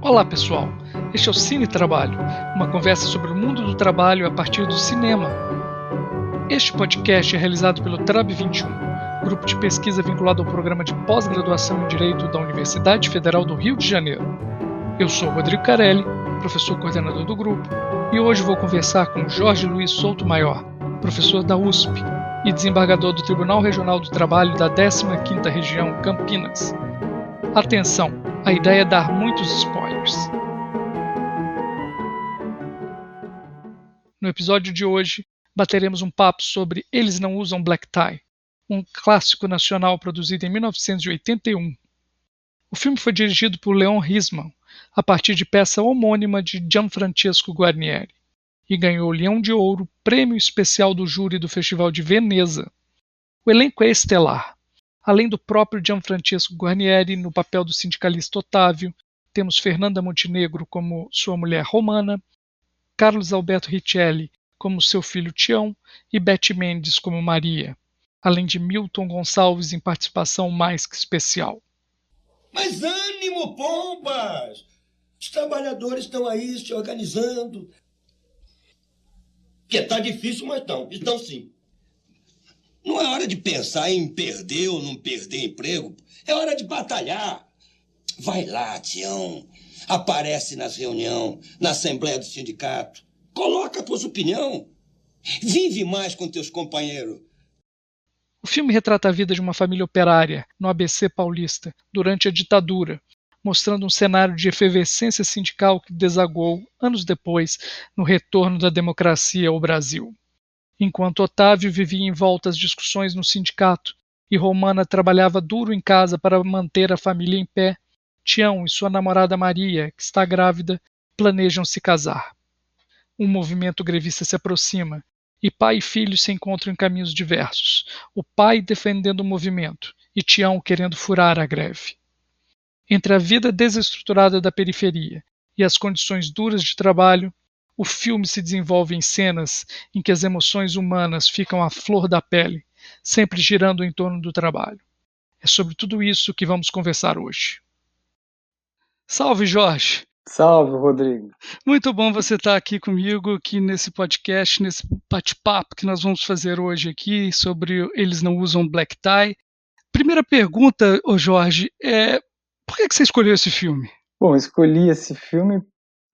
Olá pessoal, este é o Cine Trabalho, uma conversa sobre o mundo do trabalho a partir do cinema. Este podcast é realizado pelo TRAB 21, grupo de pesquisa vinculado ao programa de pós-graduação em Direito da Universidade Federal do Rio de Janeiro. Eu sou Rodrigo Carelli, professor coordenador do grupo, e hoje vou conversar com Jorge Luiz Souto Maior, professor da USP e desembargador do Tribunal Regional do Trabalho da 15ª Região Campinas. Atenção, a ideia é dar muitos spoilers. No episódio de hoje, bateremos um papo sobre Eles Não Usam Black Tie, um clássico nacional produzido em 1981. O filme foi dirigido por Leon Risman, a partir de peça homônima de Gianfrancesco Guarnieri, e ganhou o Leão de Ouro, prêmio especial do júri do Festival de Veneza. O elenco é estelar. Além do próprio Gianfrancesco Guarnieri no papel do sindicalista Otávio, temos Fernanda Montenegro como sua mulher Romana, Carlos Alberto Richelli como seu filho Tião e Beth Mendes como Maria, além de Milton Gonçalves em participação mais que especial. Mas ânimo, pombas! Os trabalhadores estão aí se organizando. Que tá difícil, mas estão sim. Não é hora de pensar em perder ou não perder emprego. É hora de batalhar. Vai lá, Tião. Aparece nas reuniões, na assembleia do sindicato. Coloca a tua opinião. Vive mais com teus companheiros. O filme retrata a vida de uma família operária no ABC paulista durante a ditadura, mostrando um cenário de efervescência sindical que desagou, anos depois, no retorno da democracia ao Brasil. Enquanto Otávio vivia envolto às discussões no sindicato e Romana trabalhava duro em casa para manter a família em pé, Tião e sua namorada Maria, que está grávida, planejam se casar. Um movimento grevista se aproxima e pai e filho se encontram em caminhos diversos, o pai defendendo o movimento e Tião querendo furar a greve. Entre a vida desestruturada da periferia e as condições duras de trabalho, o filme se desenvolve em cenas em que as emoções humanas ficam à flor da pele, sempre girando em torno do trabalho. É sobre tudo isso que vamos conversar hoje. Salve, Jorge! Salve, Rodrigo. Muito bom você estar aqui comigo, aqui nesse podcast, nesse bate-papo que nós vamos fazer hoje aqui sobre Eles Não Usam Black Tie. Primeira pergunta, ô Jorge, por que você escolheu esse filme? Bom, escolhi esse filme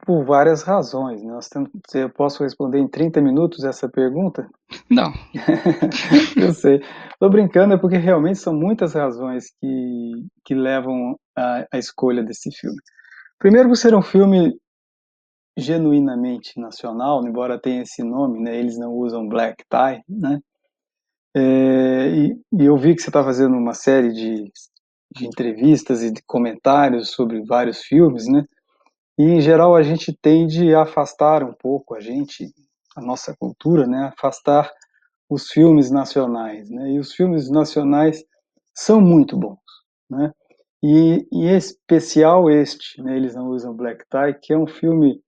por várias razões, né? Eu posso responder em 30 minutos essa pergunta? Não. Eu sei. Tô brincando, é porque realmente são muitas razões que levam à escolha desse filme. Primeiro, por ser um filme genuinamente nacional, embora tenha esse nome, né? Eles não usam black tie, né? E eu vi que você está fazendo uma série de entrevistas e de comentários sobre vários filmes, né? E, em geral, a gente tende a afastar um pouco, a nossa cultura, né? Afastar os filmes nacionais, né? E os filmes nacionais são muito bons, né? E em especial este, né? Eles não usam black tie, que é um filme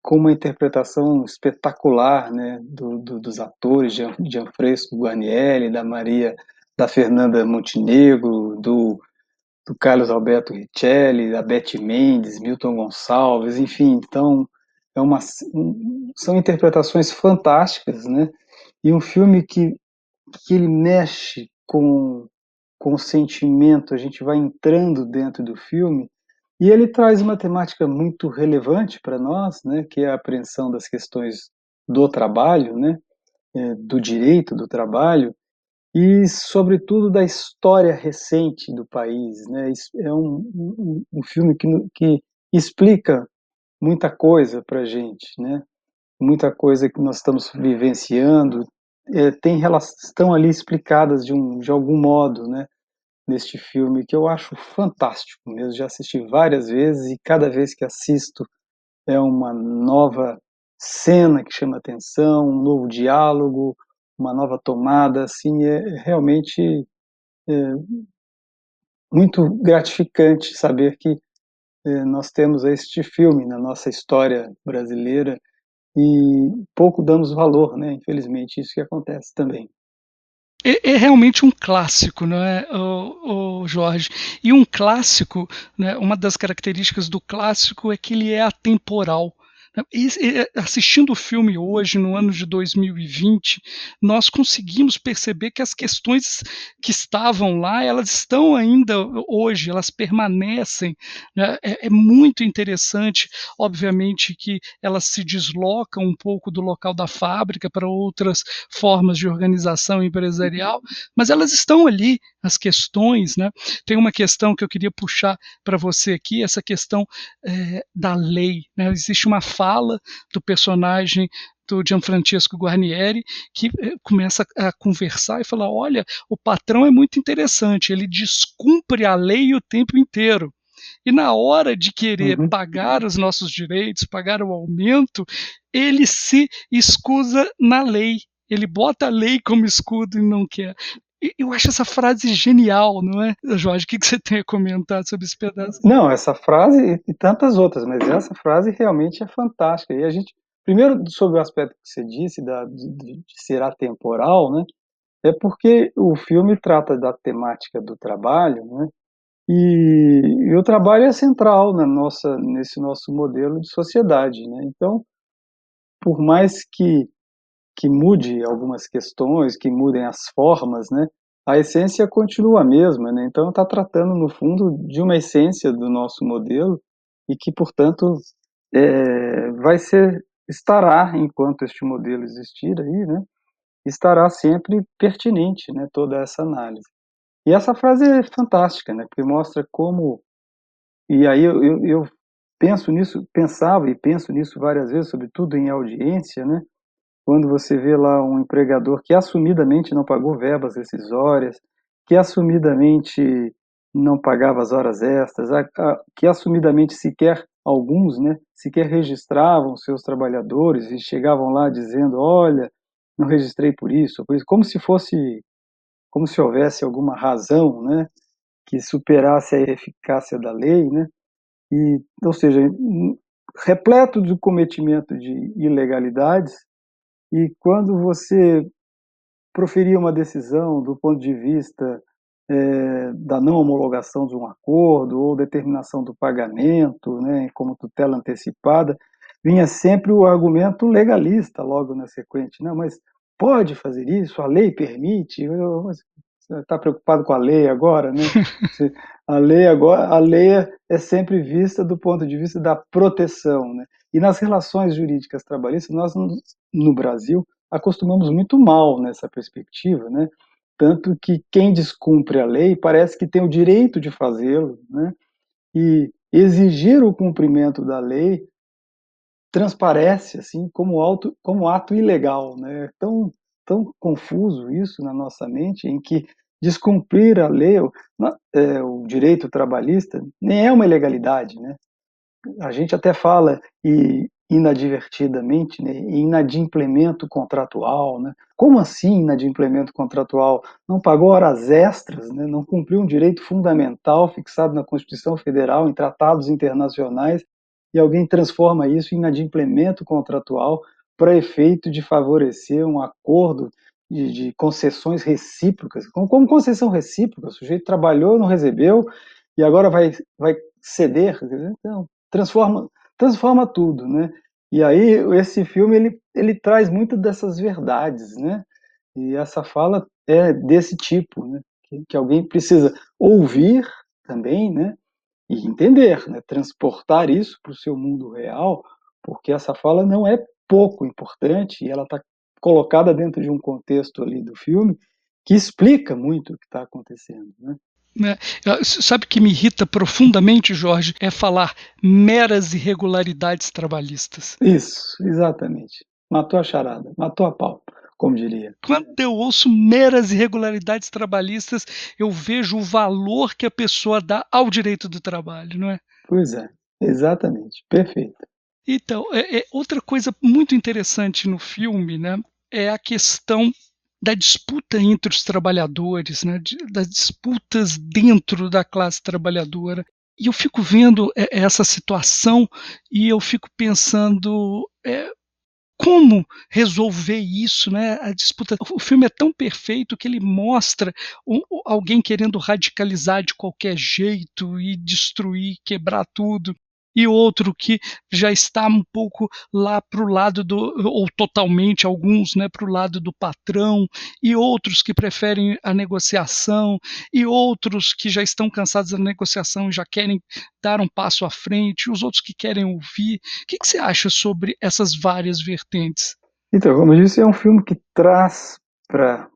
com uma interpretação espetacular, né? Dos atores, Gianfrancesco Guarnieri, da Maria, da Fernanda Montenegro, do Carlos Alberto Richelli, da Beth Mendes, Milton Gonçalves, enfim, então são interpretações fantásticas, né? E um filme que ele mexe com o sentimento, a gente vai entrando dentro do filme e ele traz uma temática muito relevante para nós, né? Que é a apreensão das questões do trabalho, né? Do direito do trabalho e, sobretudo, da história recente do país, né? É um filme que explica muita coisa para a gente, né? Muita coisa que nós estamos vivenciando estão ali explicadas de algum modo, né? Neste filme que eu acho fantástico mesmo. Já assisti várias vezes e cada vez que assisto é uma nova cena que chama atenção, um novo diálogo, uma nova tomada, assim, é realmente muito gratificante saber que nós temos este filme na nossa história brasileira e pouco damos valor, né? Infelizmente, isso que acontece também. É realmente um clássico, não é, o Jorge? E um clássico, né, uma das características do clássico é que ele é atemporal. Assistindo o filme hoje, no ano de 2020, nós conseguimos perceber que as questões que estavam lá, elas estão ainda hoje, elas permanecem, né? É muito interessante, obviamente que elas se deslocam um pouco do local da fábrica para outras formas de organização empresarial, mas elas estão ali, as questões, né? Tem uma questão que eu queria puxar para você aqui, essa questão da lei, né? Existe uma fala do personagem do Gianfrancesco Guarnieri que começa a conversar e falar: olha, o patrão é muito interessante, ele descumpre a lei o tempo inteiro. E na hora de querer Uhum. pagar os nossos direitos, pagar o aumento, ele se escusa na lei. Ele bota a lei como escudo e não quer. Eu acho essa frase genial, não é, Jorge? O que você tem a comentar sobre esse pedaço? Não, essa frase e tantas outras, mas essa frase realmente é fantástica. E a gente, primeiro, sobre o aspecto que você disse de ser atemporal, né? É porque o filme trata da temática do trabalho, né? E o trabalho é central nesse nosso modelo de sociedade, né? Então, por mais que mude algumas questões, que mudem as formas, né? A essência continua a mesma, né? Então está tratando no fundo de uma essência do nosso modelo e que, portanto, vai ser estará enquanto este modelo existir aí, né? Estará sempre pertinente, né? Toda essa análise. E essa frase é fantástica, né? Porque mostra como e aí eu penso nisso, pensava e penso nisso várias vezes, sobretudo em audiência, né? Quando você vê lá um empregador que assumidamente não pagou verbas rescisórias, que assumidamente não pagava as horas extras, que assumidamente sequer alguns, né, sequer registravam seus trabalhadores e chegavam lá dizendo, olha, não registrei por isso, como se houvesse alguma razão, né, que superasse a eficácia da lei, né, ou seja, repleto de cometimento de ilegalidades. E quando você proferir uma decisão do ponto de vista da não homologação de um acordo ou determinação do pagamento, né, como tutela antecipada, vinha sempre o argumento legalista logo na sequente. Não, mas pode fazer isso? A lei permite? Você está preocupado com a lei agora, né? A lei é sempre vista do ponto de vista da proteção, né? E nas relações jurídicas trabalhistas, nós no Brasil acostumamos muito mal nessa perspectiva, né? Tanto que quem descumpre a lei parece que tem o direito de fazê-lo, né? E exigir o cumprimento da lei transparece assim como ato ilegal, né? É tão confuso isso na nossa mente, em que descumprir a lei, o direito trabalhista, nem é uma ilegalidade, né? A gente até fala inadvertidamente, né, em inadimplemento contratual, né? Como assim inadimplemento contratual? Não pagou horas extras, né? Não cumpriu um direito fundamental fixado na Constituição Federal, em tratados internacionais, e alguém transforma isso em inadimplemento contratual para efeito de favorecer um acordo de concessões recíprocas. Como concessão recíproca, o sujeito trabalhou, não recebeu, e agora vai ceder. Então, transforma tudo, né? E aí esse filme ele traz muito dessas verdades, né? E essa fala é desse tipo, né? Que alguém precisa ouvir também, né? E entender, né? Transportar isso para o seu mundo real, porque essa fala não é pouco importante e ela está colocada dentro de um contexto ali do filme que explica muito o que está acontecendo, né? Né? Sabe o que me irrita profundamente, Jorge? É falar meras irregularidades trabalhistas. Isso, exatamente. Matou a charada, matou a pau, como diria. Quando eu ouço meras irregularidades trabalhistas, eu vejo o valor que a pessoa dá ao direito do trabalho, não é? Pois é, exatamente, perfeito. Então, outra coisa muito interessante no filme, né, é a questão da disputa entre os trabalhadores, né, das disputas dentro da classe trabalhadora. E eu fico vendo essa situação e eu fico pensando, como resolver isso, né? A disputa. O filme é tão perfeito que ele mostra alguém querendo radicalizar de qualquer jeito e destruir, quebrar tudo. E outro que já está um pouco lá para o lado do, ou totalmente, alguns, né, para o lado do patrão, e outros que preferem a negociação, e outros que já estão cansados da negociação e já querem dar um passo à frente, e os outros que querem ouvir. Que você acha sobre essas várias vertentes? Então, como eu disse, é um filme que traz para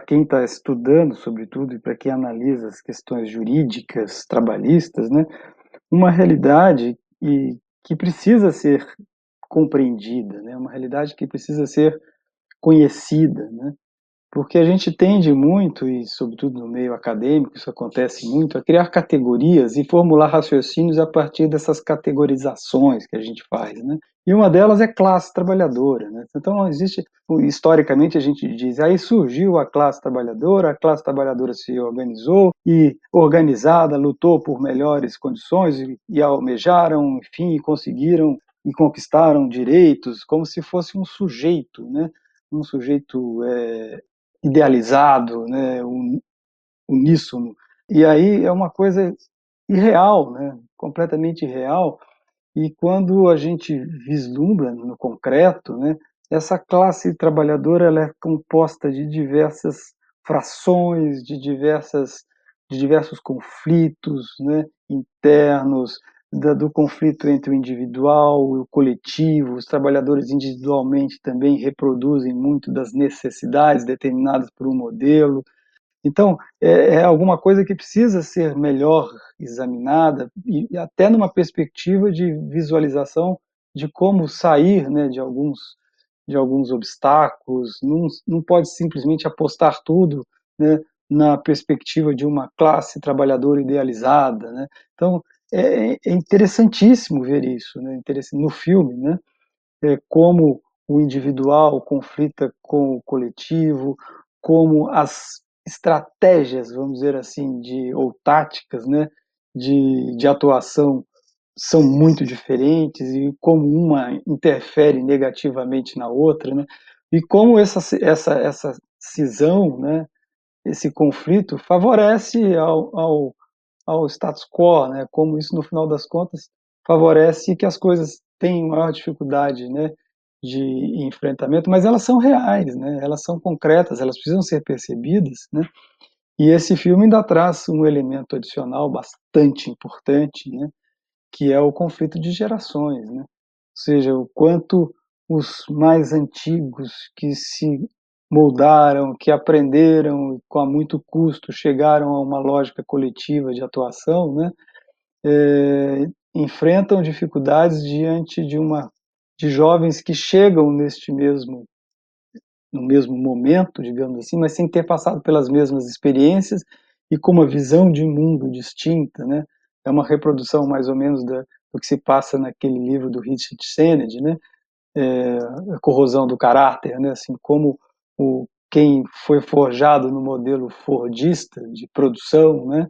quem está estudando, sobretudo, e para quem analisa as questões jurídicas, trabalhistas, né, uma realidade que precisa ser compreendida, né, uma realidade que precisa ser conhecida, né, porque a gente tende muito, e sobretudo no meio acadêmico, isso acontece muito, a criar categorias e formular raciocínios a partir dessas categorizações que a gente faz, né? E uma delas é classe trabalhadora, né? Então existe, historicamente a gente diz, aí surgiu a classe trabalhadora se organizou e organizada lutou por melhores condições e almejaram, enfim, conseguiram e conquistaram direitos como se fosse um sujeito, né? Um sujeito idealizado, né, uníssono. E aí é uma coisa irreal, né, completamente irreal. E quando a gente vislumbra no concreto, né, essa classe trabalhadora ela é composta de diversas frações, de diversos conflitos, né, internos, do conflito entre o individual e o coletivo. Os trabalhadores individualmente também reproduzem muito das necessidades determinadas por um modelo. Então, é alguma coisa que precisa ser melhor examinada e até numa perspectiva de visualização de como sair, né, de alguns obstáculos. Não pode simplesmente apostar tudo, né, na perspectiva de uma classe trabalhadora idealizada, né. Então, é interessantíssimo ver isso, né, no filme, né, como o individual conflita com o coletivo, como as estratégias, vamos dizer assim, ou táticas, né, de atuação são muito diferentes e como uma interfere negativamente na outra, né, e como essa cisão, né, esse conflito favorece ao status quo, né, como isso no final das contas favorece que as coisas tenham maior dificuldade, né, de enfrentamento, mas elas são reais, né, elas são concretas, elas precisam ser percebidas, né, e esse filme ainda traz um elemento adicional bastante importante, né, que é o conflito de gerações, né, ou seja, o quanto os mais antigos que se moldaram, que aprenderam e com muito custo chegaram a uma lógica coletiva de atuação, né, enfrentam dificuldades diante de jovens que chegam no mesmo momento, digamos assim, mas sem ter passado pelas mesmas experiências e com uma visão de mundo distinta, né? É uma reprodução mais ou menos do que se passa naquele livro do Richard Sennett, né? A corrosão do caráter, né? Assim como quem foi forjado no modelo fordista de produção, né?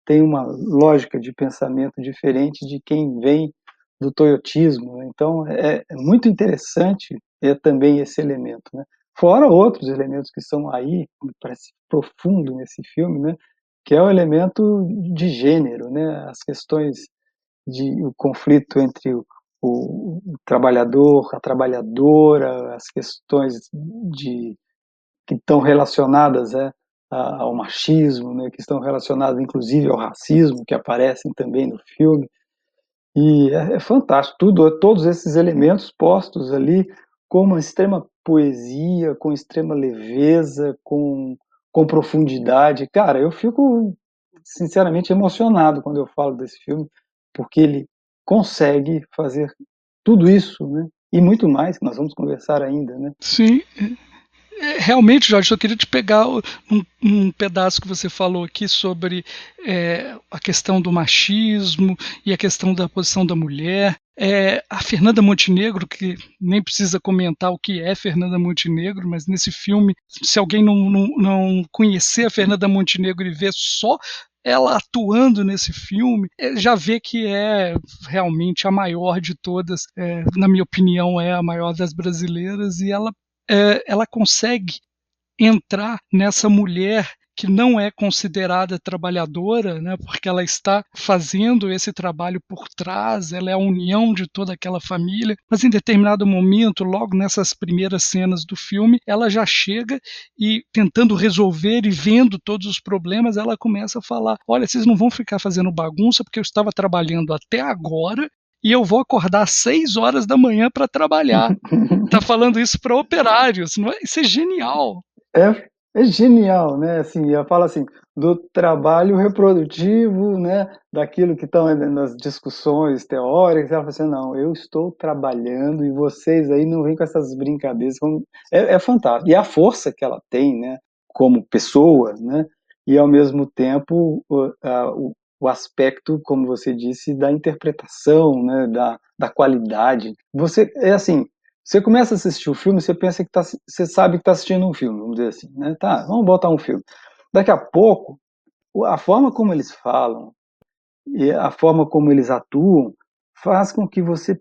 Tem uma lógica de pensamento diferente de quem vem do toyotismo, né? Então é muito interessante também esse elemento, né? Fora outros elementos que são aí, me parece profundo nesse filme, né? Que é o elemento de gênero, né? As questões o conflito entre o trabalhador, a trabalhadora, as questões que estão relacionadas ao machismo, né, que estão relacionadas inclusive ao racismo, que aparecem também no filme. E é fantástico, todos esses elementos postos ali com uma extrema poesia, com extrema leveza, com profundidade. Cara, eu fico sinceramente emocionado quando eu falo desse filme, porque ele consegue fazer tudo isso, né? E muito mais, que nós vamos conversar ainda, né? Sim, realmente, Jorge, eu queria te pegar um pedaço que você falou aqui sobre a questão do machismo e a questão da posição da mulher. A Fernanda Montenegro, que nem precisa comentar o que é Fernanda Montenegro, mas nesse filme, se alguém não conhecer a Fernanda Montenegro e ver só ela atuando nesse filme, já vê que é realmente a maior de todas, na minha opinião, é a maior das brasileiras, e ela consegue entrar nessa mulher que não é considerada trabalhadora, né, porque ela está fazendo esse trabalho por trás, ela é a união de toda aquela família, mas em determinado momento, logo nessas primeiras cenas do filme, ela já chega e tentando resolver e vendo todos os problemas, ela começa a falar: olha, vocês não vão ficar fazendo bagunça porque eu estava trabalhando até agora e eu vou acordar às 6 horas da manhã para trabalhar. Tá falando isso para operários, não é? Isso é genial. É genial, né, assim, ela fala assim, do trabalho reprodutivo, né, daquilo que estão nas discussões teóricas, ela fala assim: "Não, eu estou trabalhando e vocês aí não vêm com essas brincadeiras", é fantástico. E a força que ela tem, né, como pessoa, né, e ao mesmo tempo o aspecto, como você disse, da interpretação, né, da qualidade. É assim, você começa a assistir o filme, você pensa que você sabe que está assistindo um filme, vamos dizer assim, né? Tá, vamos botar um filme. Daqui a pouco, a forma como eles falam e a forma como eles atuam faz com que você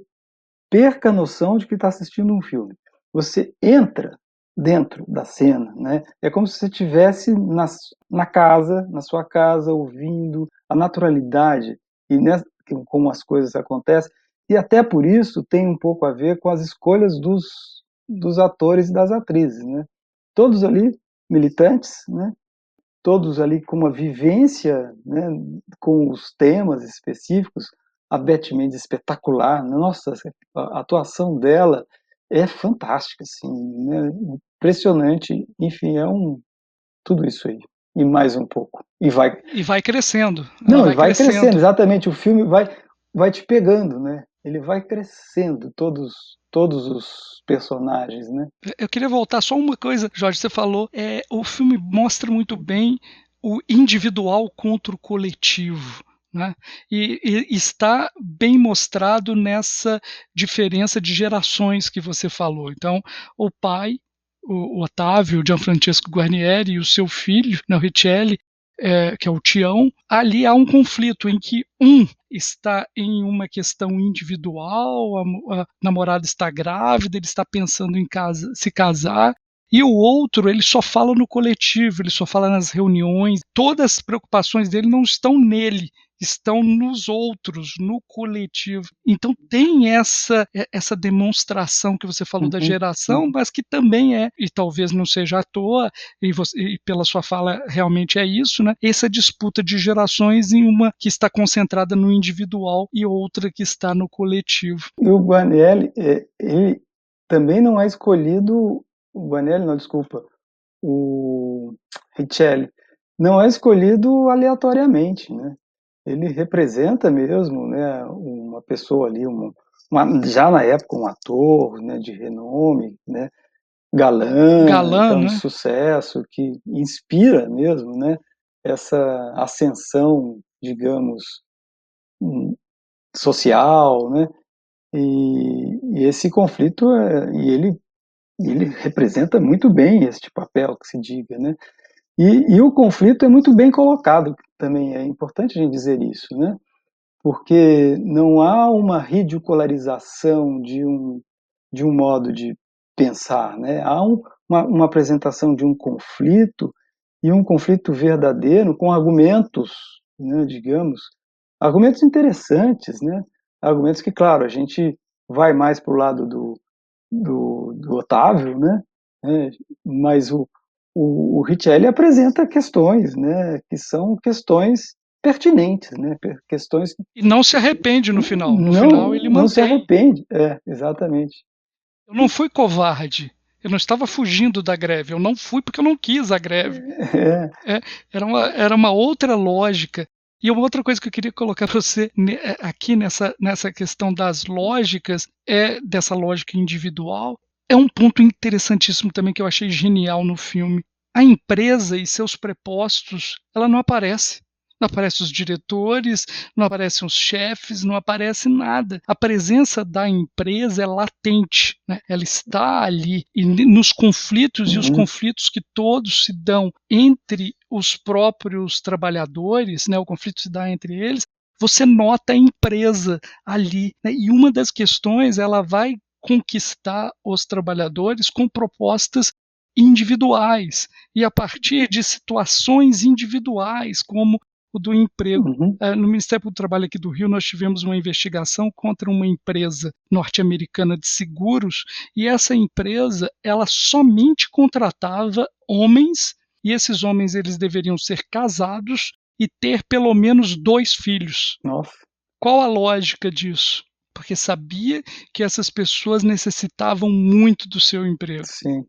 perca a noção de que está assistindo um filme. Você entra dentro da cena, né? É como se você estivesse na casa, na sua casa, ouvindo a naturalidade e como as coisas acontecem. E até por isso tem um pouco a ver com as escolhas dos atores e das atrizes, né? Todos ali militantes, né? Todos ali com uma vivência, né, com os temas específicos. A Beth Mendes espetacular, nossa, a atuação dela é fantástica, assim, né, impressionante, enfim, tudo isso aí, e mais um pouco, E vai crescendo, ela não, e vai vai crescendo, crescendo. exatamente, o filme vai te pegando, né, ele vai crescendo, todos os personagens, né. Eu queria voltar só uma coisa, Jorge, você falou, o filme mostra muito bem o individual contra o coletivo, né, e está bem mostrado nessa diferença de gerações que você falou. Então, o pai, o Otávio, o Gianfrancesco Guarnieri, e o seu filho, né, o Richelli, que é o Tião, ali há um conflito em que um está em uma questão individual, a namorada está grávida, ele está pensando em se casar, e o outro, ele só fala no coletivo, ele só fala nas reuniões, todas as preocupações dele não estão nele, estão nos outros, no coletivo. Então tem essa demonstração que você falou da Uhum, geração, uhum. mas que também e talvez não seja à toa, e pela sua fala realmente é isso, né? Essa disputa de gerações em uma que está concentrada no individual e outra que está no coletivo. E o Guarnieri, ele também não é escolhido, o Guarnieri não, desculpa, o Richelli, não é escolhido aleatoriamente, né. Ele representa mesmo, né, uma pessoa ali, já na época um ator, né, de renome, né, galã, Galã, então de né? sucesso, que inspira mesmo, né, essa ascensão, digamos, hum, social, né. E esse conflito, ele representa muito bem este papel, que se diga, né. E o conflito é muito bem colocado também, é importante a gente dizer isso, né, porque não há uma ridicularização de um modo de pensar, né, há uma apresentação de um conflito, e um conflito verdadeiro com argumentos, né, digamos, argumentos interessantes, né, argumentos que, claro, a gente vai mais para o lado do Otávio, né, mas o Richelli apresenta questões, né, que são questões pertinentes, né, questões que E não se arrepende no final. No final não ele não se mantém. arrepende. Exatamente. Eu não fui covarde. Eu não estava fugindo da greve. Eu não fui porque eu não quis a greve. É, É, era uma outra lógica. E uma outra coisa que eu queria colocar para você aqui nessa questão das lógicas, dessa lógica individual, é um ponto interessantíssimo também que eu achei genial no filme. A empresa e seus prepostos, ela não aparece. Não aparecem os diretores, não aparecem os chefes, não aparece nada. A presença da empresa é latente, né? Ela está ali e nos conflitos e os Uhum. conflitos que todos se dão entre os próprios trabalhadores, né? O conflito se dá entre eles. Você nota a empresa ali, né? E uma das questões ela vai conquistar os trabalhadores com propostas individuais e a partir de situações individuais, como o do emprego. Uhum. No Ministério do Trabalho aqui do Rio, nós tivemos uma investigação contra uma empresa norte-americana de seguros e essa empresa, ela somente contratava homens e esses homens eles deveriam ser casados e ter pelo menos 2 filhos. Nossa, Qual a lógica disso? Porque sabia que essas pessoas necessitavam muito do seu emprego. sim.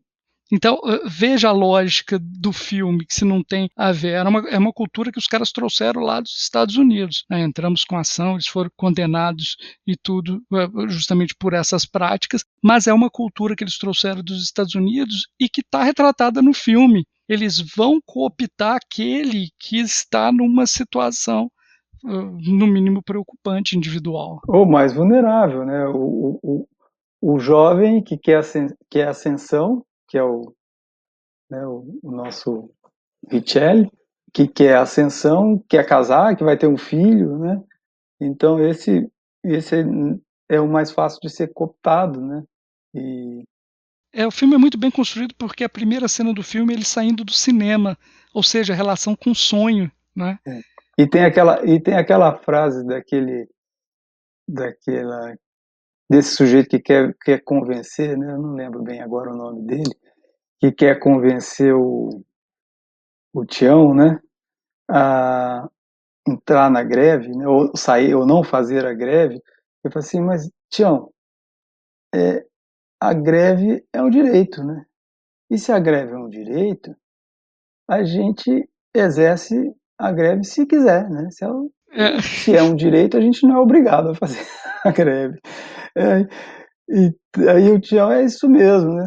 Então, veja a lógica do filme, que se não tem a ver. É uma cultura que os caras trouxeram lá dos Estados Unidos. Né? Entramos com ação, eles foram condenados e tudo, justamente por essas práticas, mas é uma cultura que eles trouxeram dos Estados Unidos e que está retratada no filme. Eles vão cooptar aquele que está numa situação, no mínimo, preocupante, individual. Ou mais vulnerável, né? O jovem que quer ascensão, que é né, o nosso Richelli, que quer ascensão, quer casar, que vai ter um filho, né? Então esse é o mais fácil de ser cooptado, né? E O filme é muito bem construído porque a primeira cena do filme é ele saindo do cinema, ou seja, a relação com o sonho, né. é. E tem aquela frase daquela desse sujeito que quer convencer, né? Eu não lembro bem agora o nome dele, que quer convencer o Tião, né? A entrar na greve, né? Ou sair ou não fazer a greve. Eu falei assim, mas Tião, a greve é um direito, né? E se a greve é um direito, a gente exerce a greve se quiser, né? É, Se é um direito, a gente não é obrigado a fazer a greve. É, e aí o Tião é isso mesmo, né?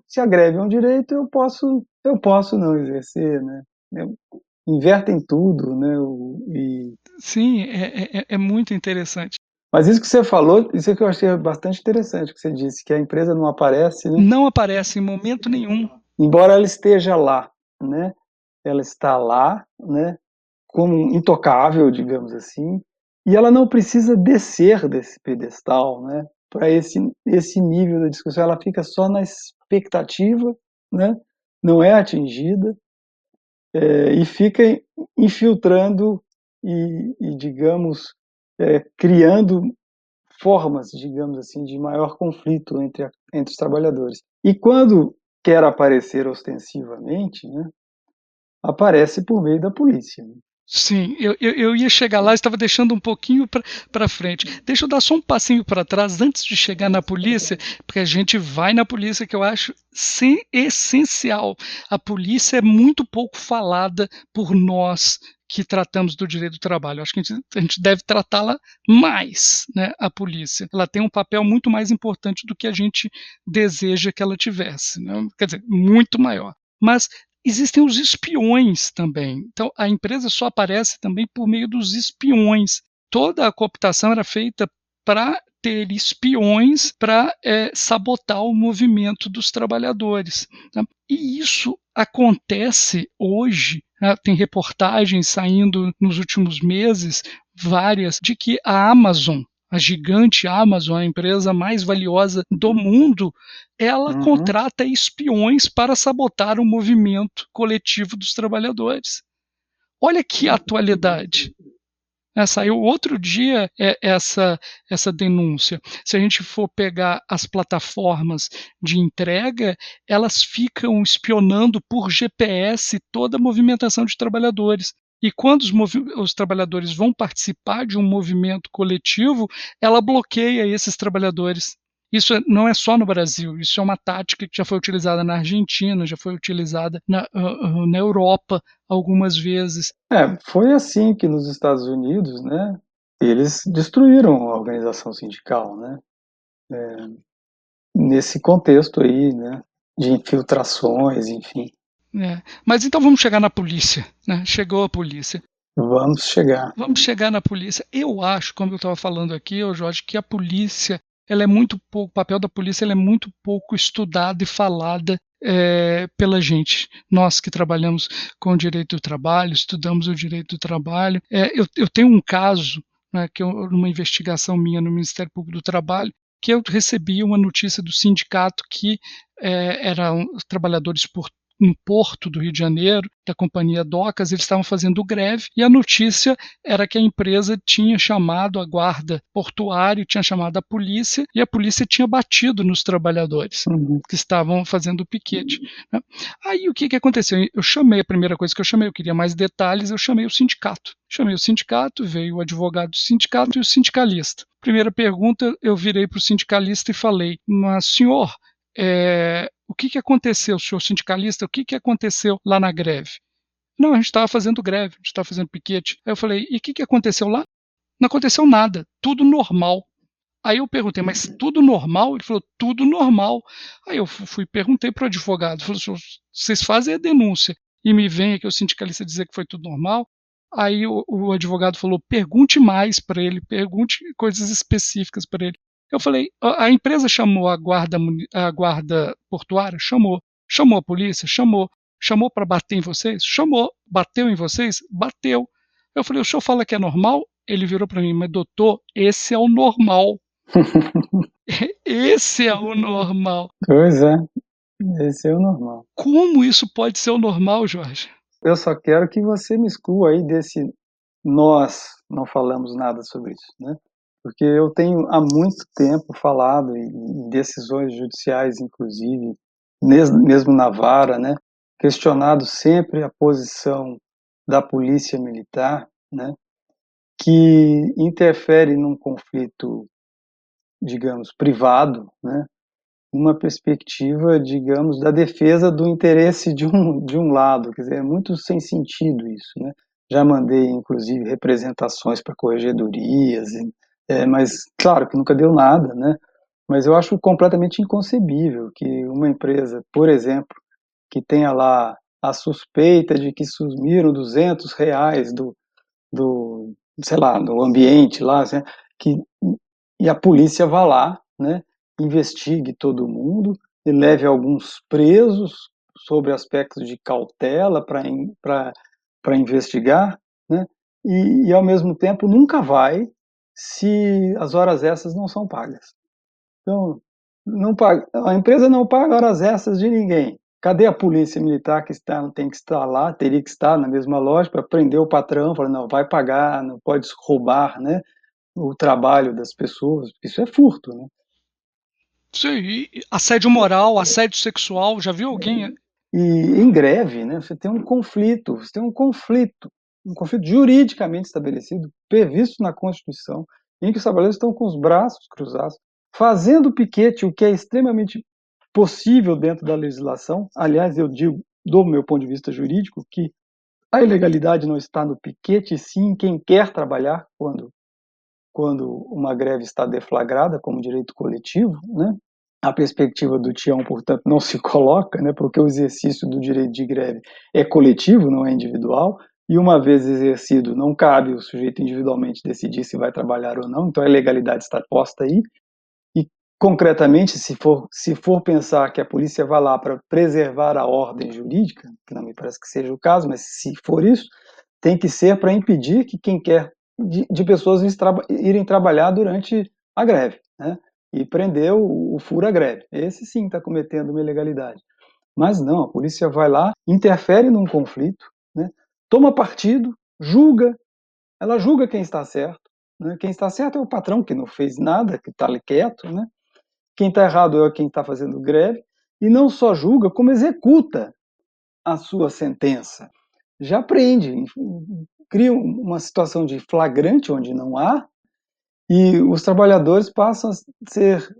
Se a greve é um direito, eu posso não exercer, né? Invertem tudo, né? sim, é muito interessante. Mas isso que você falou, isso é que eu achei bastante interessante que você disse, que a empresa não aparece, né? Não aparece em momento nenhum. Embora ela esteja lá, né? Ela está lá, né? Como intocável, digamos assim, e ela não precisa descer desse pedestal, né? Para esse nível da discussão, ela fica só na expectativa, né? Não é atingida, e fica infiltrando e digamos, criando formas, digamos assim, de maior conflito entre os trabalhadores. E quando quer aparecer ostensivamente, né, aparece por meio da polícia, né? Sim, eu ia chegar lá, estava deixando um pouquinho para frente. Deixa eu dar só um passinho para trás antes de chegar na polícia, porque a gente vai na polícia, que eu acho essencial. A polícia é muito pouco falada por nós que tratamos do direito do trabalho. Eu acho que a gente deve tratá-la mais, né, a polícia. Ela tem um papel muito mais importante do que a gente deseja que ela tivesse, né? Quer dizer, muito maior. Mas existem os espiões também. Então, a empresa só aparece também por meio dos espiões. Toda a cooptação era feita para ter espiões para sabotar o movimento dos trabalhadores. Tá? E isso acontece hoje. Né? Tem reportagens saindo nos últimos meses, várias, de que a gigante Amazon, a empresa mais valiosa do mundo, ela Uhum. contrata espiões para sabotar o movimento coletivo dos trabalhadores. Olha que atualidade. Saiu outro dia essa denúncia. Se a gente for pegar as plataformas de entrega, elas ficam espionando por GPS toda a movimentação de trabalhadores. E quando os trabalhadores vão participar de um movimento coletivo, ela bloqueia esses trabalhadores. Isso não é só no Brasil, isso é uma tática que já foi utilizada na Argentina, já foi utilizada na Europa algumas vezes. Foi assim que nos Estados Unidos, né, eles destruíram a organização sindical, né, nesse contexto aí, né, de infiltrações, enfim. Mas então vamos chegar na polícia. Né? Chegou a polícia. Vamos chegar. Vamos chegar na polícia. Eu acho, como eu estava falando aqui, Jorge, que a polícia, ela é muito pouco, o papel da polícia ela é muito pouco estudada e falada pela gente. Nós que trabalhamos com o direito do trabalho, estudamos o direito do trabalho. Eu tenho um caso, né, numa investigação minha no Ministério Público do Trabalho, que eu recebi uma notícia do sindicato que eram trabalhadores no porto do Rio de Janeiro, da companhia Docas, eles estavam fazendo greve, e a notícia era que a empresa tinha chamado a guarda portuária, tinha chamado a polícia, e a polícia tinha batido nos trabalhadores que estavam fazendo o piquete. Né? Aí o que aconteceu? Eu chamei, a primeira coisa que eu queria mais detalhes, eu chamei o sindicato. Chamei o sindicato, veio o advogado do sindicato e o sindicalista. Primeira pergunta, eu virei para o sindicalista e falei, mas senhor, o que aconteceu, senhor sindicalista, o que aconteceu lá na greve? Não, a gente estava fazendo greve, a gente estava fazendo piquete. Aí eu falei, e o que aconteceu lá? Não aconteceu nada, tudo normal. Aí eu perguntei, mas tudo normal? Ele falou, tudo normal. Aí eu perguntei para o advogado, falei, vocês fazem a denúncia e me vem aqui o sindicalista dizer que foi tudo normal? Aí o advogado falou, pergunte mais para ele, pergunte coisas específicas para ele. Eu falei, a empresa chamou a guarda portuária? Chamou. Chamou a polícia? Chamou. Chamou para bater em vocês? Chamou. Bateu em vocês? Bateu. Eu falei, o senhor fala que é normal? Ele virou para mim, mas doutor, esse é o normal. Esse é o normal. Pois é, esse é o normal. Como isso pode ser o normal, Jorge? Eu só quero que você me exclua aí desse nós não falamos nada sobre isso, né? Porque eu tenho há muito tempo falado em decisões judiciais, inclusive, mesmo na vara, né? Questionado sempre a posição da polícia militar, né? Que interfere num conflito, digamos, privado, né? Uma perspectiva, digamos, da defesa do interesse de um lado, quer dizer, é muito sem sentido isso, né? Já mandei, inclusive, representações para corregedorias, mas, claro, que nunca deu nada, né? Mas eu acho completamente inconcebível que uma empresa, por exemplo, que tenha lá a suspeita de que sumiram R$ 200 do, sei lá, do ambiente lá, assim, que, e a polícia vá lá, né, investigue todo mundo e leve alguns presos sobre aspectos de cautela para investigar, né, e ao mesmo tempo nunca vai se as horas extras não são pagas. Então, não paga, a empresa não paga horas extras de ninguém. Cadê a polícia militar que tem que estar lá, teria que estar na mesma loja para prender o patrão, falar, não, vai pagar, não pode roubar, né, o trabalho das pessoas, isso é furto, né? Sim, assédio moral, assédio sexual, já viu alguém? E em greve, né, você tem um conflito juridicamente estabelecido, previsto na Constituição, em que os trabalhadores estão com os braços cruzados, fazendo piquete, o que é extremamente possível dentro da legislação. Aliás, eu digo, do meu ponto de vista jurídico, que a ilegalidade não está no piquete, sim em quem quer trabalhar quando uma greve está deflagrada como direito coletivo, né? A perspectiva do Tião, portanto, não se coloca, né? Porque o exercício do direito de greve é coletivo, não é individual, e uma vez exercido, não cabe o sujeito individualmente decidir se vai trabalhar ou não, então a ilegalidade está posta aí, e concretamente, se for pensar que a polícia vai lá para preservar a ordem jurídica, que não me parece que seja o caso, mas se for isso, tem que ser para impedir que quem quer de pessoas irem trabalhar durante a greve, né? E prender o fura-greve. Esse sim está cometendo uma ilegalidade. Mas não, a polícia vai lá, interfere num conflito, né? Toma partido, ela julga quem está certo, né? Quem está certo é o patrão que não fez nada, que está ali quieto, né? Quem está errado é quem está fazendo greve, e não só julga, como executa a sua sentença. Já prende, cria uma situação de flagrante onde não há, e os trabalhadores passam a ser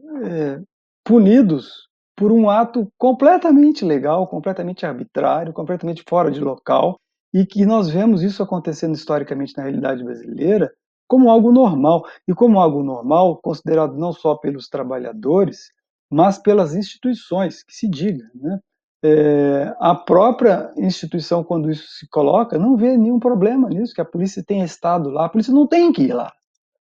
punidos por um ato completamente ilegal, completamente arbitrário, completamente fora de local, e que nós vemos isso acontecendo historicamente na realidade brasileira como algo normal, e como algo normal considerado não só pelos trabalhadores, mas pelas instituições, que se diga, né? A própria instituição, quando isso se coloca, não vê nenhum problema nisso, que a polícia tenha estado lá. A polícia não tem que ir lá,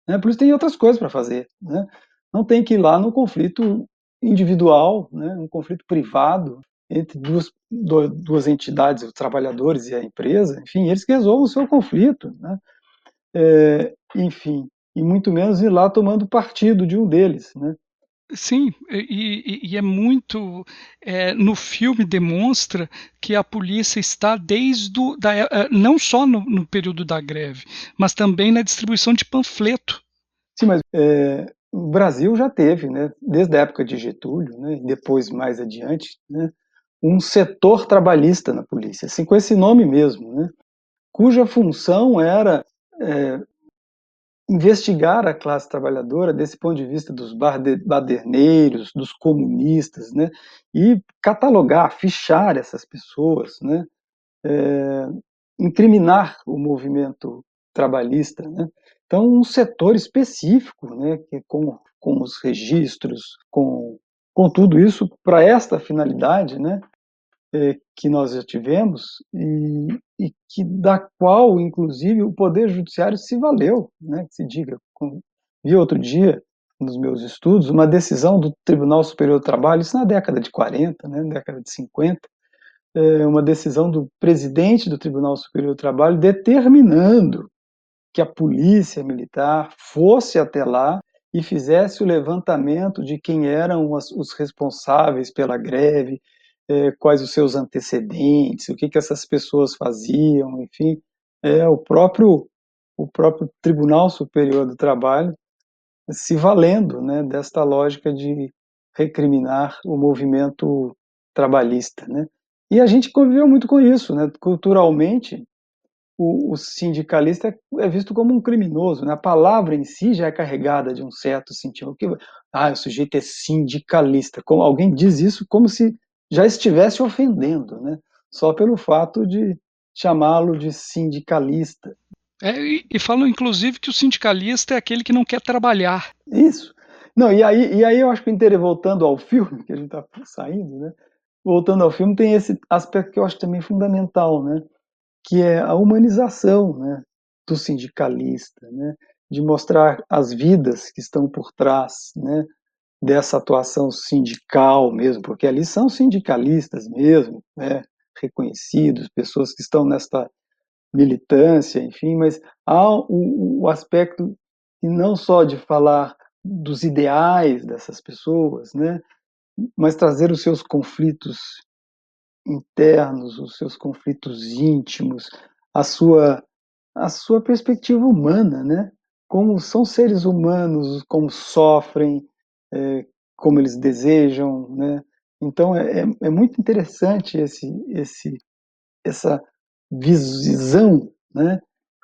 né? A polícia tem outras coisas para fazer, né? Não tem que ir lá no conflito individual, né? Um conflito privado entre duas entidades, os trabalhadores e a empresa. Enfim, eles que resolvam o seu conflito, né? Enfim, e muito menos ir lá tomando partido de um deles, né? Sim, e é muito, no filme demonstra que a polícia está desde o da não só no período da greve, mas também na distribuição de panfleto. Sim, mas o Brasil já teve, né, desde a época de Getúlio, né, e depois mais adiante, né, um setor trabalhista na polícia, assim, com esse nome mesmo, né, cuja função era investigar a classe trabalhadora desse ponto de vista dos baderneiros, dos comunistas, né, e catalogar, fichar essas pessoas, né, incriminar o movimento trabalhista, né? Então, um setor específico, né, que com os registros, com tudo isso, para esta finalidade, né, que nós já tivemos e que da qual, inclusive, o Poder Judiciário se valeu, né, que se diga. Vi outro dia, nos meus estudos, uma decisão do Tribunal Superior do Trabalho, isso na década de 40, né, década de 50, uma decisão do presidente do Tribunal Superior do Trabalho determinando que a polícia militar fosse até lá e fizesse o levantamento de quem eram os responsáveis pela greve, quais os seus antecedentes, o que essas pessoas faziam, enfim, o próprio Tribunal Superior do Trabalho se valendo, né, desta lógica de recriminar o movimento trabalhista, né? E a gente conviveu muito com isso, né? Culturalmente, o sindicalista é visto como um criminoso, né? A palavra em si já é carregada de um certo sentido. O sujeito é sindicalista. Como alguém diz isso como se já estivesse ofendendo, né? Só pelo fato de chamá-lo de sindicalista. E falam inclusive que o sindicalista é aquele que não quer trabalhar. Isso. Não, e aí eu acho que voltando ao filme, que a gente está saindo, né? Voltando ao filme, tem esse aspecto que eu acho também fundamental, né? Que é a humanização, né, do sindicalista, né? De mostrar as vidas que estão por trás, né, dessa atuação sindical mesmo, porque ali são sindicalistas mesmo, né? Reconhecidos, pessoas que estão nesta militância, enfim, mas há o aspecto e não só de falar dos ideais dessas pessoas, né, mas trazer os seus conflitos internos, os seus conflitos íntimos, a sua a sua perspectiva humana, né? Como são seres humanos, como sofrem, como eles desejam, né? Então é muito interessante essa visão, né,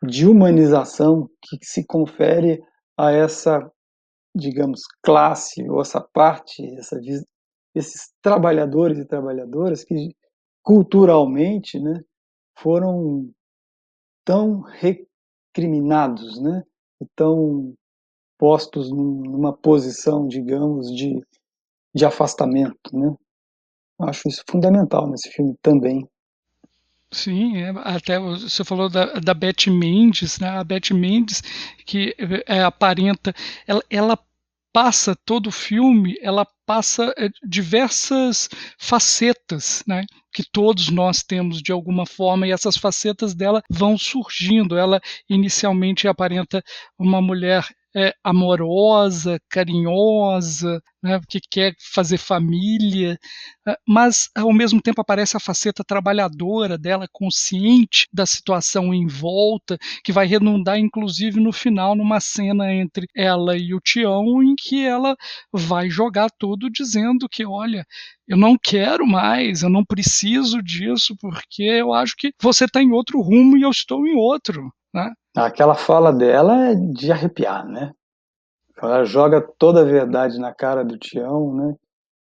de humanização que se confere a essa, digamos, classe ou essa parte, esses trabalhadores e trabalhadoras que culturalmente, né, foram tão recriminados, né, e tão postos numa posição, digamos, de afastamento, né. Eu acho isso fundamental nesse filme também. Sim, até você falou da Beth Mendes, né, a Beth Mendes que, aparenta ela passa todo o filme, ela passa, diversas facetas, né, que todos nós temos de alguma forma e essas facetas dela vão surgindo. Ela inicialmente aparenta uma mulher, amorosa, carinhosa, né, que quer fazer família, mas ao mesmo tempo aparece a faceta trabalhadora dela, consciente da situação em volta, que vai redundar inclusive no final numa cena entre ela e o Tião, em que ela vai jogar tudo dizendo que: "Olha, eu não quero mais, eu não preciso disso, porque eu acho que você está em outro rumo e eu estou em outro", né. Aquela fala dela é de arrepiar, né. Ela joga toda a verdade na cara do Tião, né,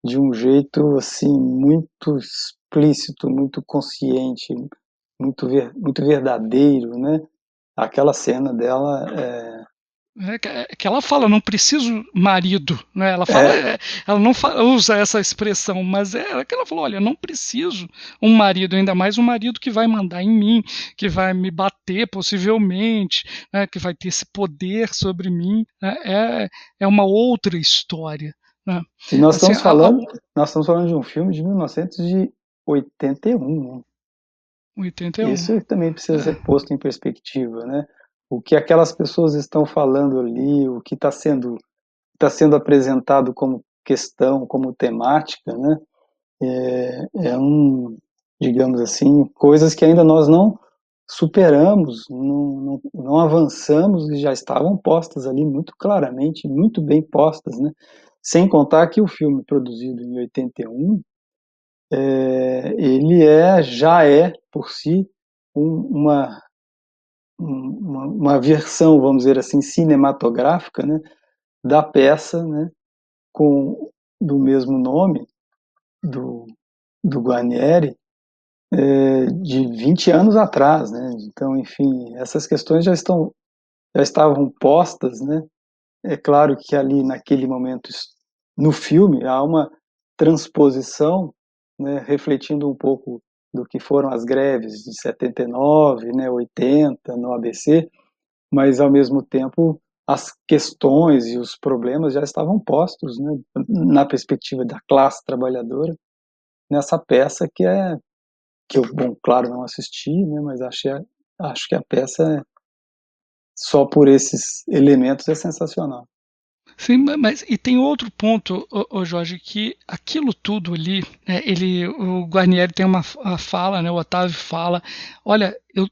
de um jeito, assim, muito explícito, muito consciente, muito verdadeiro, né. Aquela cena dela Que ela fala, não preciso marido, né? Ela fala, É, ela não usa essa expressão, mas é que ela falou, olha, não preciso um marido, ainda mais um marido que vai mandar em mim, que vai me bater possivelmente, né? Que vai ter esse poder sobre mim, né? É uma outra história, né? e nós Assim, estamos falando, nós estamos falando de um filme de 1981, né? 81. Isso também precisa É. ser posto em perspectiva, né? O que aquelas pessoas estão falando ali, o que está sendo apresentado como questão, como temática, né? É digamos assim, coisas que ainda nós não superamos, não avançamos e já estavam postas ali muito claramente, muito bem postas, né? Sem contar que o filme produzido em 81, ele já é por si uma, uma versão, vamos dizer assim, cinematográfica, né, da peça, né, com do mesmo nome do, do Guarnieri, de 20 anos atrás, né? Então, enfim, essas questões já estavam postas, né? É claro que ali naquele momento no filme há uma transposição, né, refletindo um pouco do que foram as greves de 79, né, 80 no ABC, mas ao mesmo tempo as questões e os problemas já estavam postos, né, na perspectiva da classe trabalhadora nessa peça que eu, bom, claro, não assisti, né, mas acho que a peça só por esses elementos é sensacional. Sim, mas e tem outro ponto, Jorge, que aquilo tudo ali, né, o Guarnieri tem a fala, né, o Otávio fala, olha, eu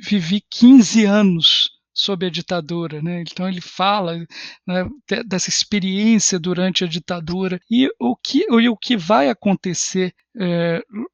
vivi 15 anos sob a ditadura, né? Então ele fala, né, dessa experiência durante a ditadura e o que vai acontecer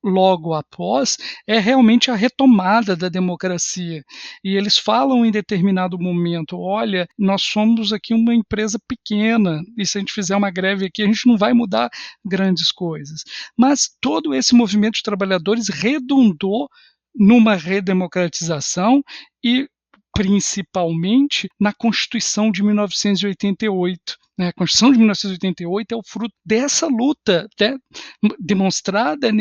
logo após é realmente a retomada da democracia. E eles falam em determinado momento: olha, nós somos aqui uma empresa pequena, e se a gente fizer uma greve aqui, a gente não vai mudar grandes coisas. Mas todo esse movimento de trabalhadores redundou numa redemocratização e principalmente na Constituição de 1988. Né? A Constituição de 1988 é o fruto dessa luta, né? Demonstrada Uhum.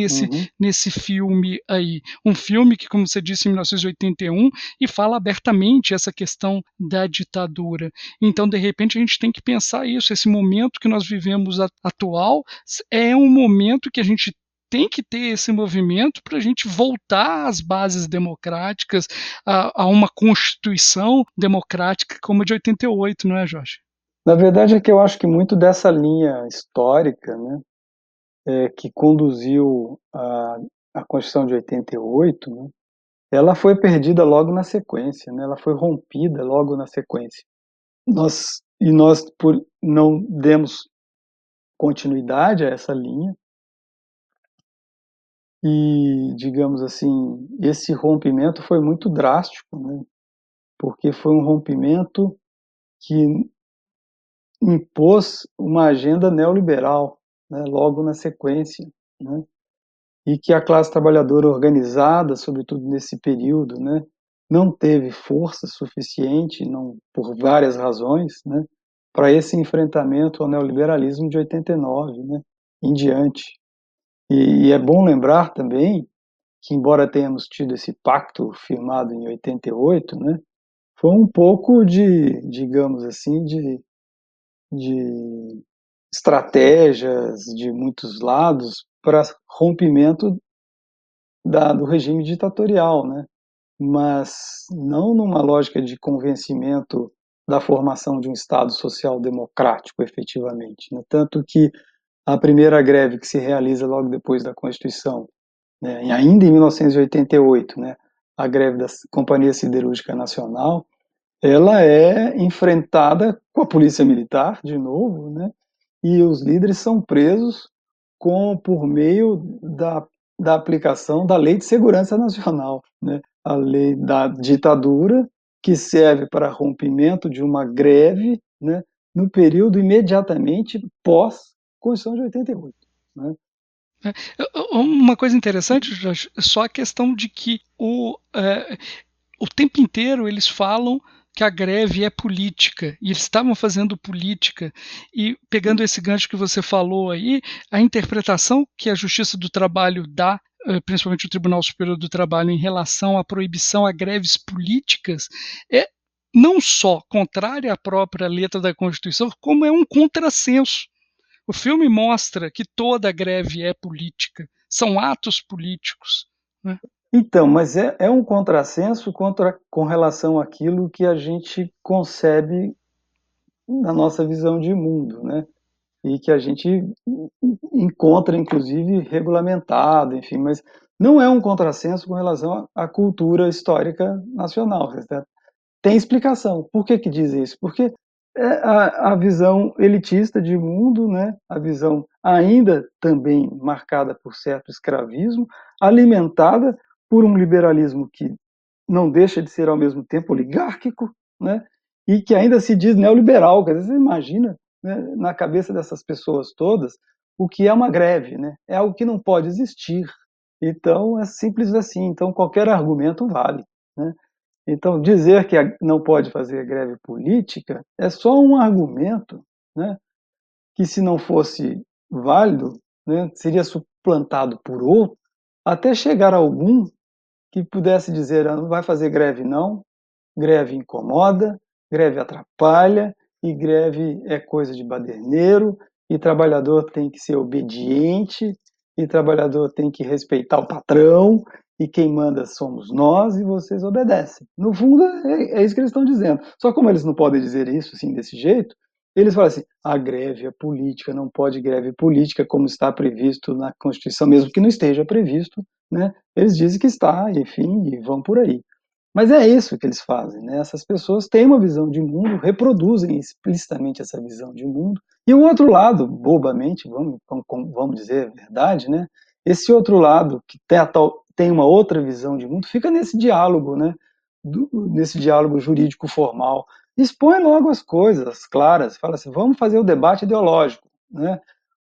nesse filme aí. Um filme que, como você disse, em 1981, e fala abertamente essa questão da ditadura. Então, de repente, a gente tem que pensar isso. Esse momento que nós vivemos atual é um momento que a gente tem que ter esse movimento para a gente voltar às bases democráticas, a uma constituição democrática como a de 88, não é, Jorge? Na verdade é que eu acho que muito dessa linha histórica, né, que conduziu a Constituição de 88, né, ela foi perdida logo na sequência, né, ela foi rompida logo na sequência. Nós por não demos continuidade a essa linha e, digamos assim, esse rompimento foi muito drástico, né, porque foi um rompimento que impôs uma agenda neoliberal, né, logo na sequência, né, e que a classe trabalhadora organizada, sobretudo nesse período, né, não teve força suficiente, não, por várias razões, né, para esse enfrentamento ao neoliberalismo de 89, né, em diante. E é bom lembrar também que, embora tenhamos tido esse pacto firmado em 88, né, foi um pouco digamos assim, de estratégias de muitos lados para rompimento do regime ditatorial, né? Mas não numa lógica de convencimento da formação de um Estado social democrático, efetivamente. Né? Tanto que a primeira greve que se realiza logo depois da Constituição, né, ainda em 1988, né, a greve da Companhia Siderúrgica Nacional, ela é enfrentada com a polícia militar, de novo, né, e os líderes são presos por meio da aplicação da Lei de Segurança Nacional, né? A lei da ditadura, que serve para rompimento de uma greve, né? No período imediatamente pós-Constituição de 88. Né? Uma coisa interessante, Jorge, só a questão de que o tempo inteiro eles falam que a greve é política, e eles estavam fazendo política. E pegando esse gancho que você falou aí, a interpretação que a Justiça do Trabalho dá, principalmente o Tribunal Superior do Trabalho, em relação à proibição a greves políticas, é não só contrária à própria letra da Constituição, como é um contrassenso. O filme mostra que toda greve é política, são atos políticos, né? Então, mas é um contrassenso com relação àquilo que a gente concebe na nossa visão de mundo, né? E que a gente encontra, inclusive, regulamentado, enfim, mas não é um contrassenso com relação à cultura histórica nacional. Tem explicação. Por que dizem isso? Porque é a visão elitista de mundo, né? A visão ainda também marcada por certo escravismo, alimentada por um liberalismo que não deixa de ser ao mesmo tempo oligárquico, né? E que ainda se diz neoliberal. Quer dizer, você imagina, né, na cabeça dessas pessoas todas o que é uma greve, né? É algo que não pode existir. Então é simples assim. Então qualquer argumento vale, né? Então dizer que não pode fazer greve política é só um argumento, né? Que se não fosse válido, né, seria suplantado por outro, até chegar a algum que pudesse dizer: não vai fazer greve não, greve incomoda, greve atrapalha, e greve é coisa de baderneiro, e trabalhador tem que ser obediente, e trabalhador tem que respeitar o patrão, e quem manda somos nós e vocês obedecem. No fundo, é isso que eles estão dizendo. Só como eles não podem dizer isso assim, desse jeito, eles falam assim: a greve é política, não pode greve política como está previsto na Constituição, mesmo que não esteja previsto, né? Eles dizem que está, enfim, e vão por aí. Mas é isso que eles fazem, né? Essas pessoas têm uma visão de mundo, reproduzem explicitamente essa visão de mundo. E o outro lado, bobamente, vamos dizer a verdade, né? Esse outro lado, que tem uma outra visão de mundo, fica nesse diálogo, né? Nesse diálogo jurídico formal. Expõe logo as coisas claras, fala assim: vamos fazer o debate ideológico, né?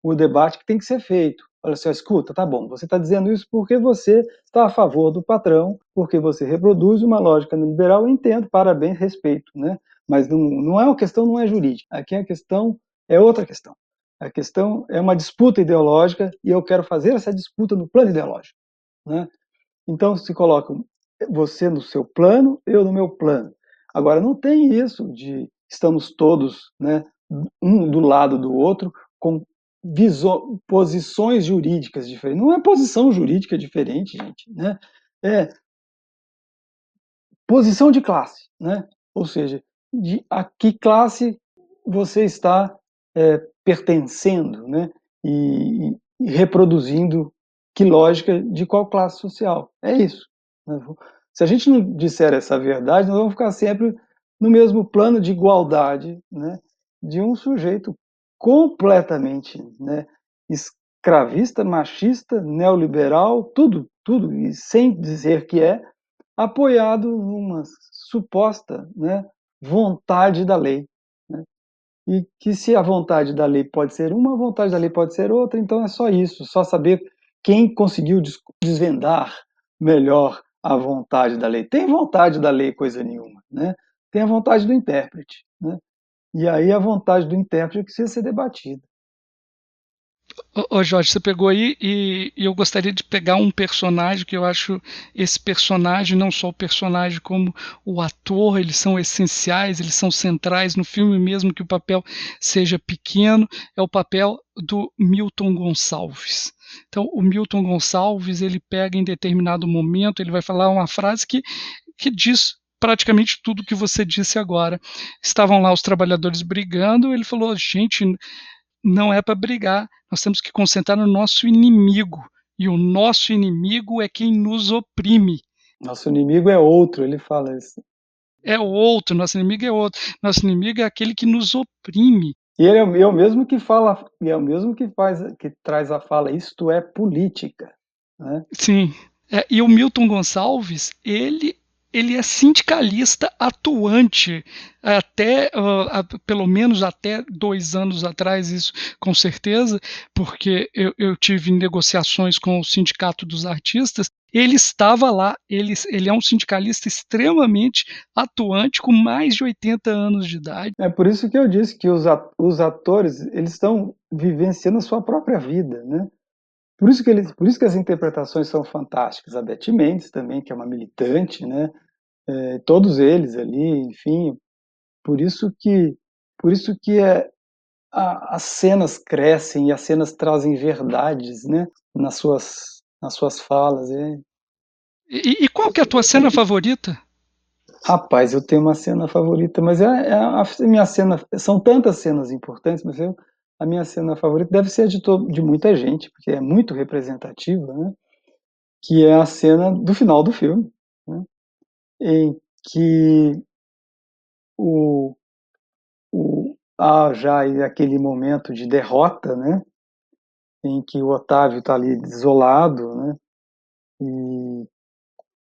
O debate que tem que ser feito. Olha assim: escuta, tá bom, você está dizendo isso porque você está a favor do patrão, porque você reproduz uma lógica liberal, eu entendo, parabéns, respeito, né? Mas não é uma questão, não é jurídica. Aqui a questão é outra questão. A questão é uma disputa ideológica e eu quero fazer essa disputa no plano ideológico, né? Então se coloca você no seu plano, eu no meu plano. Agora não tem isso de estamos todos, né, um do lado do outro com posições jurídicas diferentes. Não é posição jurídica diferente, gente, né? É posição de classe, né? Ou seja, de a que classe você está pertencendo, né? E reproduzindo que lógica de qual classe social. É isso, né? Se a gente não disser essa verdade, nós vamos ficar sempre no mesmo plano de igualdade, né? De um sujeito completamente, né, escravista, machista, neoliberal, tudo, e sem dizer que é, apoiado numa suposta, né, vontade da lei, né? E que se a vontade da lei pode ser uma, a vontade da lei pode ser outra, então é só isso, só saber quem conseguiu desvendar melhor a vontade da lei. Tem vontade da lei coisa nenhuma, né? Tem a vontade do intérprete, né? E aí a vontade do intérprete precisa ser debatida. Ô Jorge, você pegou aí e eu gostaria de pegar um personagem que eu acho esse personagem, não só o personagem como o ator, eles são essenciais, eles são centrais no filme, mesmo que o papel seja pequeno, é o papel do Milton Gonçalves. Então, o Milton Gonçalves, ele pega em determinado momento, ele vai falar uma frase que diz praticamente tudo que você disse agora. Estavam lá os trabalhadores brigando, ele falou: gente, não é para brigar, nós temos que concentrar no nosso inimigo, e o nosso inimigo é quem nos oprime. Nosso inimigo é outro, ele fala isso. É o outro, nosso inimigo é outro. Nosso inimigo é aquele que nos oprime. E ele é o mesmo que fala, e é o mesmo que que traz a fala, isto é política, né? Sim. E o Milton Gonçalves, ele é sindicalista atuante, até pelo menos até 2 anos atrás, isso com certeza, porque eu tive negociações com o Sindicato dos Artistas, Ele estava lá, ele é um sindicalista extremamente atuante, com mais de 80 anos de idade. É por isso que eu disse que os atores, eles estão vivenciando a sua própria vida, né? Por isso que as interpretações são fantásticas. A Beth Mendes também, que é uma militante, né? Todos eles ali, enfim, por isso que as cenas crescem e as cenas trazem verdades, né? Nas suas falas. E qual que é a tua cena favorita? Rapaz, eu tenho uma cena favorita, mas a minha cena. São tantas cenas importantes, mas a minha cena favorita deve ser a de muita gente, porque é muito representativa, né? Que é a cena do final do filme, né? Em que o, há já aquele momento de derrota, né? Em que o Otávio está ali isolado, né? E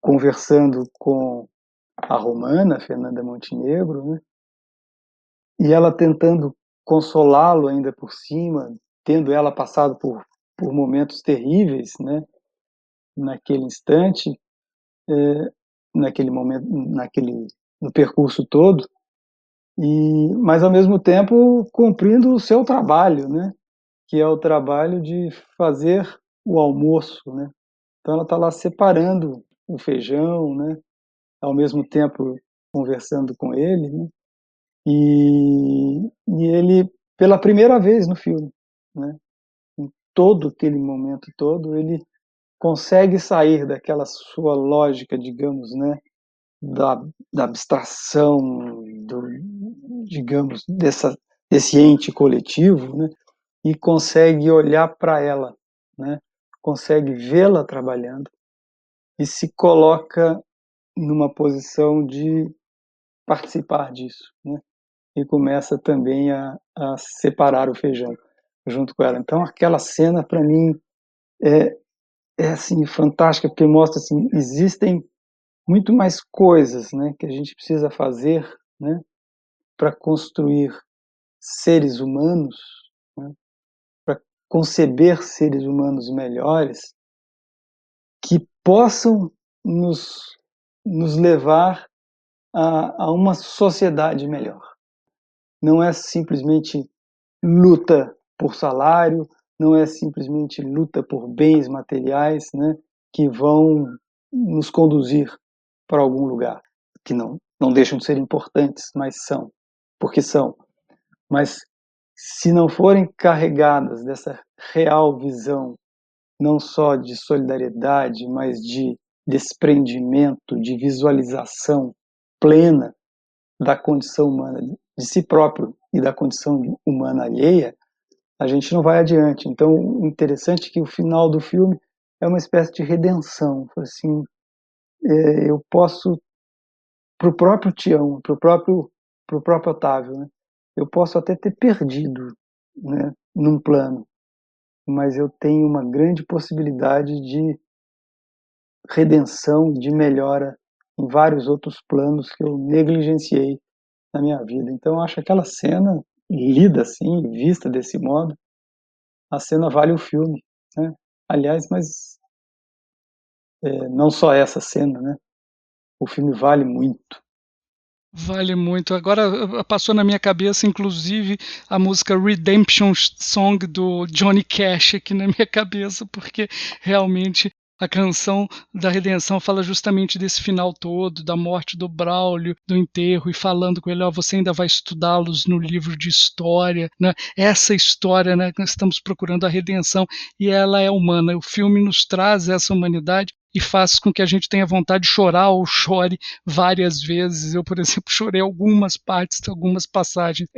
conversando com a Romana, Fernanda Montenegro, né? E ela tentando consolá-lo ainda por cima, tendo ela passado por momentos terríveis, né? Naquele instante, naquele momento, no percurso todo, mas ao mesmo tempo cumprindo o seu trabalho, né? Que é o trabalho de fazer o almoço, né? Então ela está lá separando o feijão, né? Ao mesmo tempo conversando com ele, né? E ele, pela primeira vez no filme, né? Em todo aquele momento todo, ele consegue sair daquela sua lógica, digamos, né? Da abstração, digamos, desse ente coletivo, né? E consegue olhar para ela, né? Consegue vê-la trabalhando e se coloca numa posição de participar disso, né? E começa também a separar o feijão junto com ela. Então aquela cena para mim é assim fantástica, porque mostra assim existem muito mais coisas, né, que a gente precisa fazer, né, para construir seres humanos, né, para conceber seres humanos melhores que possam nos, nos levar a uma sociedade melhor. Não é simplesmente luta por salário, não é simplesmente luta por bens materiais, né, que vão nos conduzir para algum lugar, que não deixam de ser importantes, mas são, porque são. Mas se não forem carregadas dessa real visão, não só de solidariedade, mas de desprendimento, de visualização plena da condição humana de si próprio e da condição humana alheia, a gente não vai adiante. Então, o interessante é que o final do filme é uma espécie de redenção. Assim, eu posso, para o próprio Tião, para o próprio Otávio, né? Eu posso até ter perdido, né, num plano, mas eu tenho uma grande possibilidade de redenção, de melhora em vários outros planos que eu negligenciei na minha vida. Então, eu acho aquela cena, lida assim, vista desse modo, a cena vale o filme, né? Aliás, mas não só essa cena, né? O filme vale muito. Vale muito. Agora passou na minha cabeça, inclusive, a música Redemption Song do Johnny Cash aqui na minha cabeça, porque realmente a canção da redenção fala justamente desse final todo, da morte do Braulio, do enterro, e falando com ele, ó, você ainda vai estudá-los no livro de história, né? Essa história, né, que nós estamos procurando a redenção, e ela é humana. O filme nos traz essa humanidade e faz com que a gente tenha vontade de chorar ou chore várias vezes. Eu, por exemplo, chorei algumas partes, algumas passagens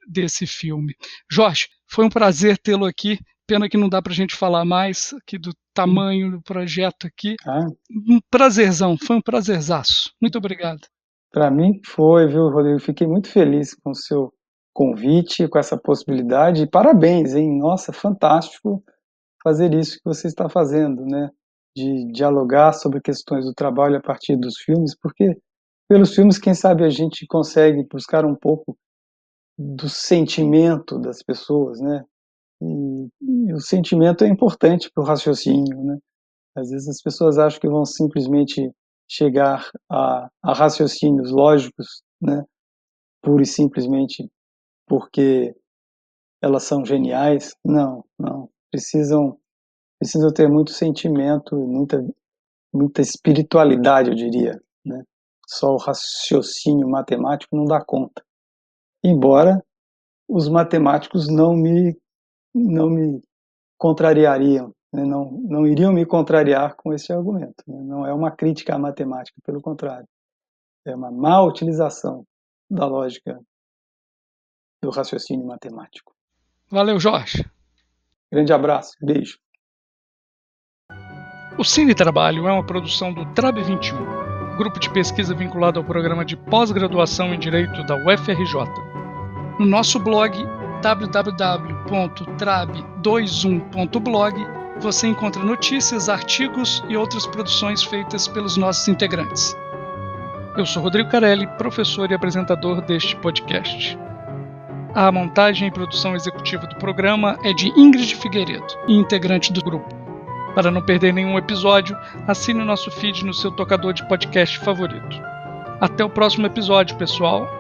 desse filme. Jorge, foi um prazer tê-lo aqui. Pena que não dá para a gente falar mais aqui do tamanho do projeto aqui. Tá? Um prazerzão, foi um prazerzaço. Muito obrigado. Para mim foi, viu, Rodrigo? Fiquei muito feliz com o seu convite, com essa possibilidade. E parabéns, hein? Nossa, fantástico fazer isso que você está fazendo, né? De dialogar sobre questões do trabalho a partir dos filmes, porque pelos filmes, quem sabe a gente consegue buscar um pouco do sentimento das pessoas, né? E o sentimento é importante para o raciocínio, né? Às vezes as pessoas acham que vão simplesmente chegar a raciocínios lógicos, né, pura e simplesmente porque elas são geniais. Não, não. Precisam ter muito sentimento, muita espiritualidade, eu diria, né? Só o raciocínio matemático não dá conta. Embora os matemáticos não me contrariariam, né? Não iriam me contrariar com esse argumento, né? Não é uma crítica à matemática, pelo contrário. É uma má utilização da lógica do raciocínio matemático. Valeu, Jorge. Grande abraço, beijo. O Cine Trabalho é uma produção do TRAB 21, grupo de pesquisa vinculado ao programa de pós-graduação em Direito da UFRJ. No nosso blog www.trab21.blog você encontra notícias, artigos e outras produções feitas pelos nossos integrantes. Eu sou Rodrigo Carelli, professor e apresentador deste podcast. A montagem e produção executiva do programa é de Ingrid Figueiredo, integrante do grupo. Para não perder nenhum episódio, assine o nosso feed no seu tocador de podcast favorito. Até o próximo episódio, pessoal!